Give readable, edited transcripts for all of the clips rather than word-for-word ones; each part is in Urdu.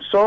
100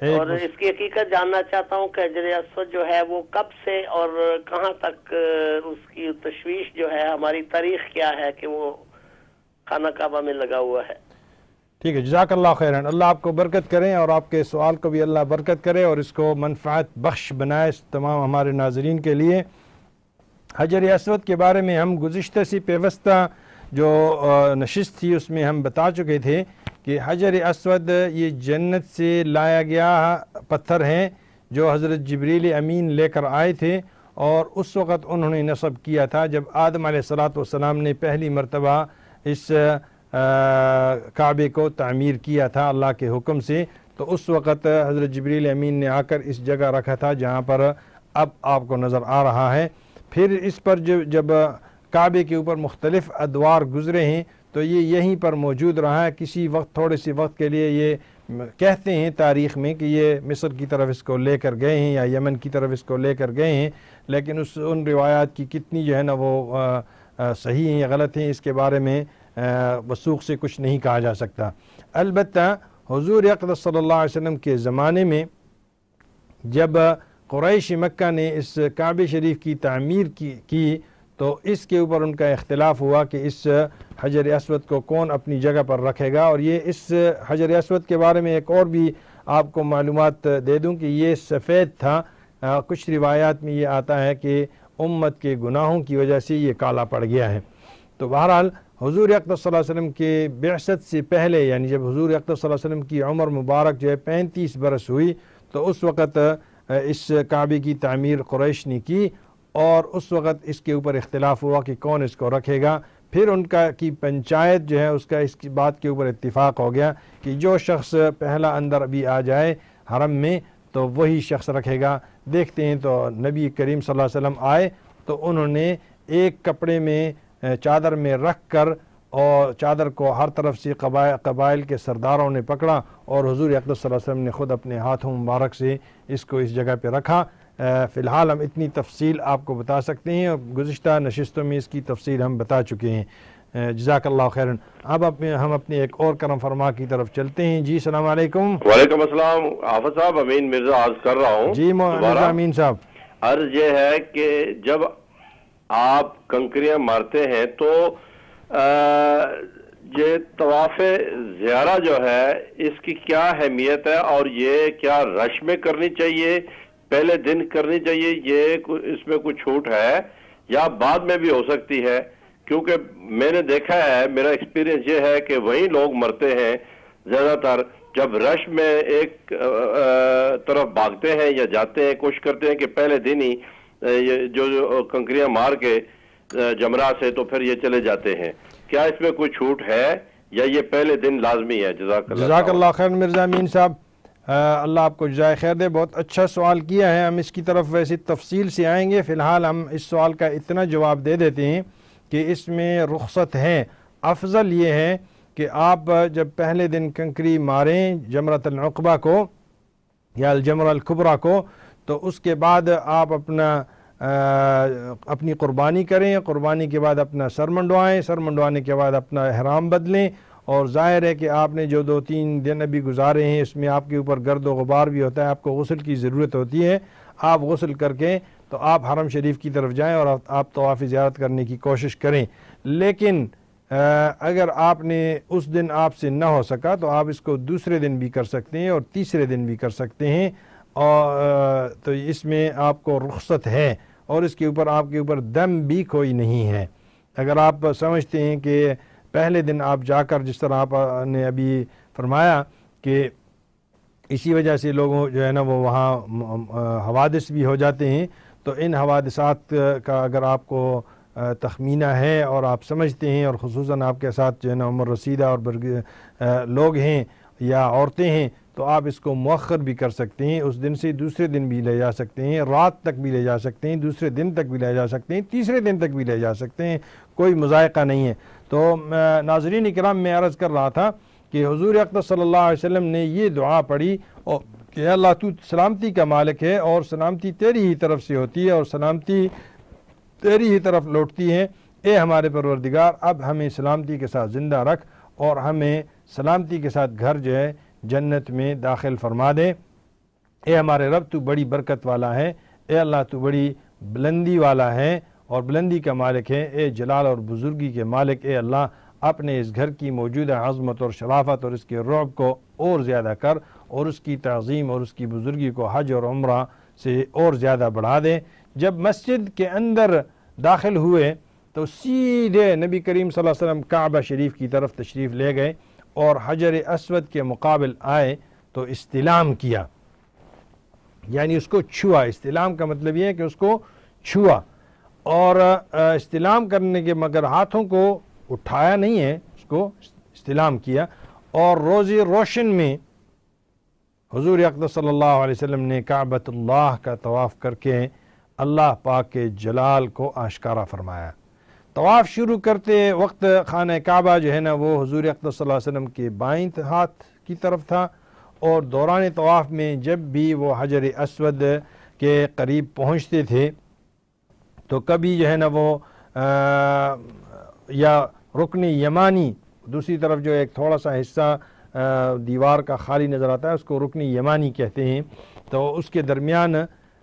اور اس کی حقیقت جاننا چاہتا ہوں کہ حجر اسود جو ہے وہ کب سے اور کہاں تک اس کی تشویش جو ہے، ہماری تاریخ کیا ہے کہ وہ خانہ کعبہ میں لگا ہوا ہے؟ ٹھیک ہے، جزاک اللہ خیرن، اللہ آپ کو برکت کریں اور آپ کے سوال کو بھی اللہ برکت کرے اور اس کو منفعت بخش بنائے تمام ہمارے ناظرین کے لیے۔ حجر اسود کے بارے میں ہم گزشتہ سی پیوستہ جو نشست تھی اس میں ہم بتا چکے تھے کہ حجر اسود یہ جنت سے لایا گیا پتھر ہیں جو حضرت جبریل امین لے کر آئے تھے، اور اس وقت انہوں نے نصب کیا تھا جب آدم علیہ السلام نے پہلی مرتبہ اس کعبے کو تعمیر کیا تھا اللہ کے حکم سے، تو اس وقت حضرت جبریل امین نے آ کر اس جگہ رکھا تھا جہاں پر اب آپ کو نظر آ رہا ہے۔ پھر اس پر جب کعبے کے اوپر مختلف ادوار گزرے ہیں تو یہ یہیں پر موجود رہا ہے۔ کسی وقت تھوڑے سے وقت کے لیے یہ کہتے ہیں تاریخ میں کہ یہ مصر کی طرف اس کو لے کر گئے ہیں یا یمن کی طرف اس کو لے کر گئے ہیں، لیکن ان روایات کی کتنی جو ہے نا وہ صحیح ہیں یا غلط ہیں اس کے بارے میں وثوق سے کچھ نہیں کہا جا سکتا۔ البتہ حضور اقدس صلی اللہ علیہ وسلم کے زمانے میں جب قریش مکہ نے اس کعبہ شریف کی تعمیر کی تو اس کے اوپر ان کا اختلاف ہوا کہ اس حجر اسود کو کون اپنی جگہ پر رکھے گا، اور یہ اس حجر اسود کے بارے میں ایک اور بھی آپ کو معلومات دے دوں کہ یہ سفید تھا۔ کچھ روایات میں یہ آتا ہے کہ امت کے گناہوں کی وجہ سے یہ کالا پڑ گیا ہے۔ تو بہرحال حضور اقدس صلی اللہ علیہ وسلم کے بعثت سے پہلے، یعنی جب حضور اقدس صلی اللہ علیہ وسلم کی عمر مبارک جو ہے 35 برس ہوئی، تو اس وقت اس کعبے کی تعمیر قریش نے کی، اور اس وقت اس کے اوپر اختلاف ہوا کہ کون اس کو رکھے گا۔ پھر ان کی پنچایت جو ہے اس کا اس کی بات کے اوپر اتفاق ہو گیا کہ جو شخص پہلا اندر ابھی آ جائے حرم میں تو وہی شخص رکھے گا۔ دیکھتے ہیں تو نبی کریم صلی اللہ علیہ وسلم آئے تو انہوں نے ایک کپڑے میں چادر میں رکھ کر، اور چادر کو ہر طرف سے قبائل کے سرداروں نے پکڑا، اور حضور اقدس صلی اللہ علیہ وسلم نے خود اپنے ہاتھوں مبارک سے اس کو اس جگہ پہ رکھا۔ فی الحال ہم اتنی تفصیل آپ کو بتا سکتے ہیں، اور گزشتہ نشستوں میں اس کی تفصیل ہم بتا چکے ہیں۔ جزاک اللہ خیرن۔ اب ہم اپنے ایک اور کرم فرما کی طرف چلتے ہیں۔ جی السلام علیکم۔ وعلیکم السلام حافظ صاحب، امین مرزا عرض کر رہا ہوں۔ جی مرزا امین صاحب، عرض یہ ہے کہ جب آپ کنکریاں مارتے ہیں تو یہ طواف زیارہ جو ہے اس کی کیا اہمیت ہے، اور یہ کیا رش میں کرنی چاہیے، پہلے دن کرنی چاہیے، یہ اس میں کوئی چھوٹ ہے یا بعد میں بھی ہو سکتی ہے؟ کیونکہ میں نے دیکھا ہے، میرا ایکسپیرینس یہ ہے کہ وہی لوگ مرتے ہیں زیادہ تر جب رش میں ایک طرف بھاگتے ہیں یا جاتے ہیں، کوشش کرتے ہیں کہ پہلے دن ہی جو کنکریاں مار کے جمرہ سے تو پھر یہ چلے جاتے ہیں۔ کیا اس میں کوئی چھوٹ ہے یا یہ پہلے دن لازمی ہے؟ جزاک اللہ خیر مرزا امین صاحب، اللہ آپ کو جزائے خیر دے، بہت اچھا سوال کیا ہے۔ ہم اس کی طرف ویسے تفصیل سے آئیں گے، فی الحال ہم اس سوال کا اتنا جواب دے دیتے ہیں کہ اس میں رخصت ہے۔ افضل یہ ہے کہ آپ جب پہلے دن کنکری ماریں جمرۃ العقبہ کو یا الجمرہ الکبریٰ کو، تو اس کے بعد آپ اپنی قربانی کریں، قربانی کے بعد اپنا سر منڈوائیں، سر منڈوانے کے بعد اپنا احرام بدلیں، اور ظاہر ہے کہ آپ نے جو 2-3 دن ابھی گزارے ہیں اس میں آپ کے اوپر گرد و غبار بھی ہوتا ہے، آپ کو غسل کی ضرورت ہوتی ہے۔ آپ غسل کر کے تو آپ حرم شریف کی طرف جائیں اور آپ طواف زیارت کرنے کی کوشش کریں۔ لیکن اگر آپ نے اس دن آپ سے نہ ہو سکا تو آپ اس کو دوسرے دن بھی کر سکتے ہیں اور تیسرے دن بھی کر سکتے ہیں، اور تو اس میں آپ کو رخصت ہے، اور اس کے اوپر آپ کے اوپر دم بھی کوئی نہیں ہے۔ اگر آپ سمجھتے ہیں کہ پہلے دن آپ جا کر، جس طرح آپ نے ابھی فرمایا کہ اسی وجہ سے لوگوں جو ہے نا وہ وہاں حوادث بھی ہو جاتے ہیں، تو ان حوادثات کا اگر آپ کو تخمینہ ہے اور آپ سمجھتے ہیں، اور خصوصاً آپ کے ساتھ جو ہے نا عمر رسیدہ اور لوگ ہیں یا عورتیں ہیں، تو آپ اس کو مؤخر بھی کر سکتے ہیں، اس دن سے دوسرے دن بھی لے جا سکتے ہیں، رات تک بھی لے جا سکتے ہیں، دوسرے دن تک بھی لے جا سکتے ہیں، تیسرے دن تک بھی لے جا سکتے ہیں، کوئی مضائقہ نہیں ہے۔ تو ناظرین کرام، میں عرض کر رہا تھا کہ حضور اقدس صلی اللہ علیہ وسلم نے یہ دعا پڑھی کہ اللہ تو سلامتی کا مالک ہے، اور سلامتی تیری ہی طرف سے ہوتی ہے، اور سلامتی تیری ہی طرف لوٹتی ہے۔ اے ہمارے پروردگار، اب ہمیں سلامتی کے ساتھ زندہ رکھ، اور ہمیں سلامتی کے ساتھ گھر جو ہے جنت میں داخل فرما دے۔ اے ہمارے رب تو بڑی برکت والا ہے، اے اللہ تو بڑی بلندی والا ہے اور بلندی کا مالک ہے، اے جلال اور بزرگی کے مالک، اے اللہ اپنے اس گھر کی موجودہ عظمت اور شرافت اور اس کے رعب کو اور زیادہ کر، اور اس کی تعظیم اور اس کی بزرگی کو حج اور عمرہ سے اور زیادہ بڑھا دے۔ جب مسجد کے اندر داخل ہوئے تو سیدھے نبی کریم صلی اللہ علیہ وسلم کعبہ شریف کی طرف تشریف لے گئے اور حجر اسود کے مقابل آئے تو استلام کیا، یعنی اس کو چھوا۔ استلام کا مطلب یہ ہے کہ اس کو چھوا، اور استلام کرنے کے مگر ہاتھوں کو اٹھایا نہیں ہے، اس کو استلام کیا۔ اور روزی روشن میں حضور اقدس صلی اللہ علیہ وسلم نے کعبۃ اللہ کا طواف کر کے اللہ پاک کے جلال کو آشکارا فرمایا۔ طواف شروع کرتے وقت خانہ کعبہ جو ہے نا وہ حضور اقدس صلی اللہ علیہ وسلم کے بائیں ہاتھ کی طرف تھا، اور دوران طواف میں جب بھی وہ حجر اسود کے قریب پہنچتے تھے تو کبھی جو ہے نا وہ یا رکن یمانی، دوسری طرف جو ایک تھوڑا سا حصہ دیوار کا خالی نظر آتا ہے اس کو رکن یمانی کہتے ہیں، تو اس کے درمیان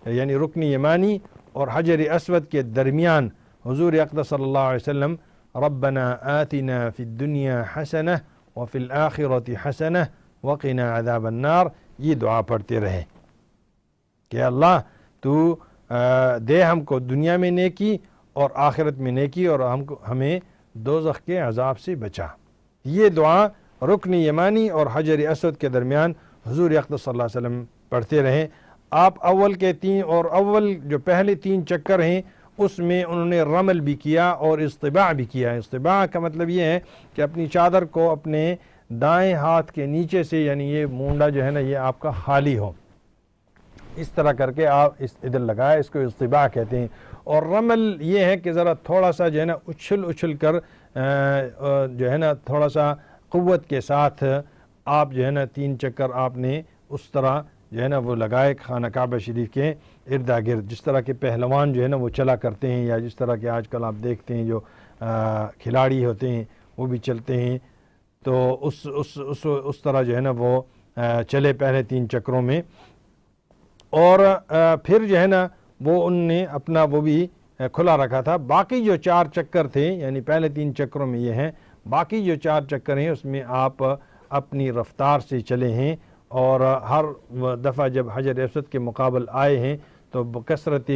یعنی رکن یمانی اور حجر اسود کے درمیان حضور اقدس صلی اللہ علیہ وسلم ربنا آتنا فی الدنیا حسنہ وفی الآخرۃ حسنہ وقنا عذاب النار، یہ دعا پڑھتے رہے کہ اللہ تو دے ہم کو دنیا میں نیکی اور آخرت میں نیکی، اور ہمیں دوزخ کے عذاب سے بچا۔ یہ دعا رکن یمانی اور حجر اسود کے درمیان حضور اقدس صلی اللہ علیہ وسلم پڑھتے رہے۔ آپ اول کے جو پہلے 3 چکر ہیں اس میں انہوں نے رمل بھی کیا اور اصطباع بھی کیا۔ اصطباع کا مطلب یہ ہے کہ اپنی چادر کو اپنے دائیں ہاتھ کے نیچے سے، یعنی یہ مونڈا جو ہے نا یہ آپ کا خالی ہو، اس طرح کر کے آپ ادھر لگائے، اس کو اصطباع کہتے ہیں۔ اور رمل یہ ہے کہ ذرا تھوڑا سا جو ہے نا اچھل کر جو ہے نا تھوڑا سا قوت کے ساتھ آپ جو ہے نا 3 چکر آپ نے اس طرح جو ہے نا وہ لگائے خانہ کعبہ شریف کے اردا گرد، جس طرح کے پہلوان جو ہے نا وہ چلا کرتے ہیں، یا جس طرح کے آج کل آپ دیکھتے ہیں جو کھلاڑی ہوتے ہیں وہ بھی چلتے ہیں، تو اس طرح جو ہے نا وہ چلے پہلے 3 چکروں میں۔ اور پھر جو ہے نا وہ ان نے اپنا وہ بھی کھلا رکھا تھا۔ باقی جو 4 چکر تھے، یعنی پہلے 3 چکروں میں یہ ہیں، باقی جو 4 چکر ہیں اس میں آپ اپنی رفتار سے چلے ہیں، اور ہر دفعہ جب حجر اسود کے مقابل آئے ہیں تو بکثرت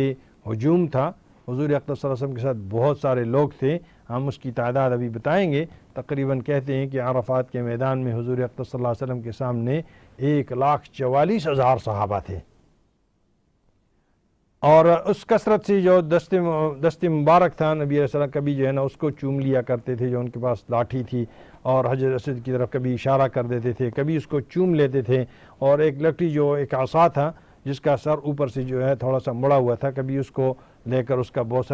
ہجوم تھا۔ حضور اقدس صلی اللہ علیہ وسلم کے ساتھ بہت سارے لوگ تھے، ہم اس کی تعداد ابھی بتائیں گے۔ تقریباً کہتے ہیں کہ عرفات کے میدان میں حضور اقدس صلی اللہ علیہ وسلم کے سامنے 1,44,000 صحابہ تھے، اور اس کثرت سے جو دست مبارک تھا نبی علیہ السلام کبھی جو ہے نا اس کو چوم لیا کرتے تھے، جو ان کے پاس لاٹھی تھی، اور حجر اسود کی طرف کبھی اشارہ کر دیتے تھے، کبھی اس کو چوم لیتے تھے، اور ایک لکڑی جو ایک عصا تھا جس کا سر اوپر سے جو ہے تھوڑا سا مڑا ہوا تھا، کبھی اس کو لے کر اس کا بوسہ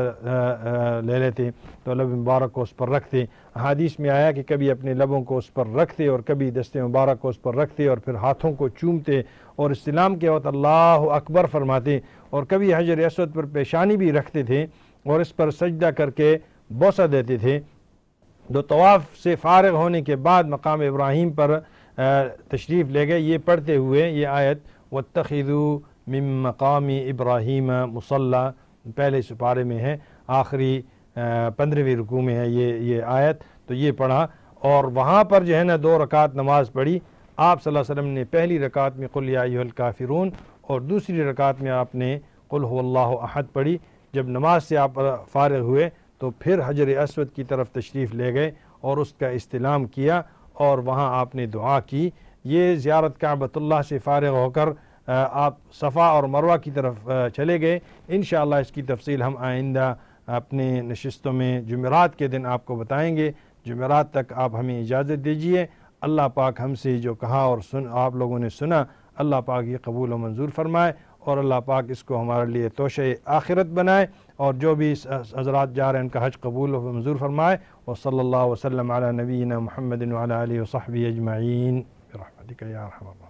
لے لیتے تو لب مبارک کو اس پر رکھتے۔ حدیث میں آیا کہ کبھی اپنے لبوں کو اس پر رکھتے اور کبھی دست مبارک کو اس پر رکھتے اور پھر ہاتھوں کو چومتے اور استلام کے وقت اللہ اکبر فرماتے، اور کبھی حجر اسود پر پیشانی بھی رکھتے تھے اور اس پر سجدہ کر کے بوسہ دیتے تھے۔ دو طواف سے فارغ ہونے کے بعد مقام ابراہیم پر تشریف لے گئے، یہ پڑھتے ہوئے یہ آیت واتخذوا من مقام ابراہیم مصلی پہلے سپارے میں ہے، آخری 15ویں رکوع میں ہے یہ آیت، تو یہ پڑھا، اور وہاں پر جو ہے نا 2 رکعت نماز پڑھی۔ آپ صلی اللہ علیہ وسلم نے پہلی رکعت میں قل یا ایھا الکافرون اور دوسری رکعت میں آپ نے قل هو اللہ احد پڑھی۔ جب نماز سے آپ فارغ ہوئے تو پھر حجر اسود کی طرف تشریف لے گئے اور اس کا استلام کیا، اور وہاں آپ نے دعا کی۔ یہ زیارت کعبۃ اللہ سے فارغ ہو کر آپ صفا اور مروہ کی طرف چلے گئے۔ انشاءاللہ اس کی تفصیل ہم آئندہ اپنے نشستوں میں جمعرات کے دن آپ کو بتائیں گے۔ جمعرات تک آپ ہمیں اجازت دیجیے۔ اللہ پاک ہم سے جو کہا اور آپ لوگوں نے سنا، اللہ پاک یہ قبول و منظور فرمائے، اور اللہ پاک اس کو ہمارے لیے توشہ آخرت بنائے، اور جو بھی حضرات جا رہے ہیں ان کا حج قبول و منظور فرمائے۔ وصلی اللہ وسلم علی نبینا محمد وعلی آلہ وصحبہ اجمعین برحمتک یا ارحم الراحمین۔